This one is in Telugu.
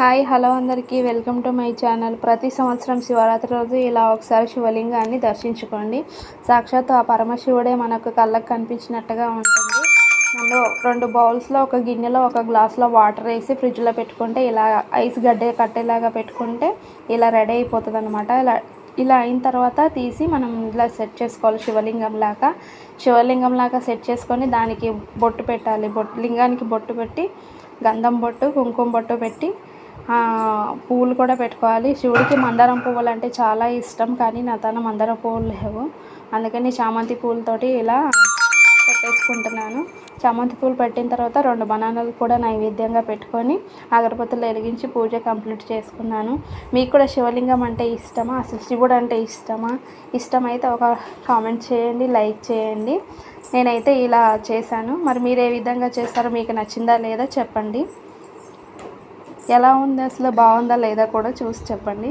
హాయ్ హలో అందరికీ వెల్కమ్ టు మై ఛానల్. ప్రతి సంవత్సరం శివరాత్రి రోజు ఇలా ఒకసారి శివలింగాన్ని దర్శించుకోండి. సాక్షాత్ ఆ పరమశివుడే మనకు కళ్ళకు కనిపించినట్టుగా ఉంటుంది. మనం 2 బౌల్స్లో ఒక గిన్నెలో ఒక గ్లాస్లో వాటర్ వేసి ఫ్రిడ్జ్లో పెట్టుకుంటే ఇలా ఐస్ గడ్డ కట్టేలాగా పెట్టుకుంటే ఇలా రెడీ అయిపోతుంది అనమాట. ఇలా అయిన తర్వాత తీసి మనం ఇలా సెట్ చేసుకోవాలి. శివలింగం లాగా సెట్ చేసుకొని దానికి బొట్టు పెట్టాలి. లింగానికి బొట్టు పెట్టి గంధం బొట్టు కుంకుమ బొట్టు పెట్టి పువ్వులు కూడా పెట్టుకోవాలి. శివుడికి మందారం పువ్వులు అంటే చాలా ఇష్టం, కానీ నా తన మందారం పువ్వులు లేవు, అందుకని చామంతి పువ్వులతోటి ఇలా పెట్టేసుకుంటున్నాను. చామంతి పూలు పెట్టిన తర్వాత 2 బనానాలు కూడా నైవేద్యంగా పెట్టుకొని అగరబత్తులు వెలిగించి పూజ కంప్లీట్ చేసుకున్నాను. మీకు కూడా శివలింగం అంటే ఇష్టమా? అసలు శివుడు అంటే ఇష్టమా? ఇష్టమైతే ఒక కామెంట్ చేయండి, లైక్ చేయండి. నేనైతే ఇలా చేశాను. మరి మీరు ఏ విధంగా చేస్తారో, మీకు నచ్చిందా లేదా చెప్పండి. ఎలా ఉంది, అసలు బాగుందా లేదా కూడా చూసి చెప్పండి.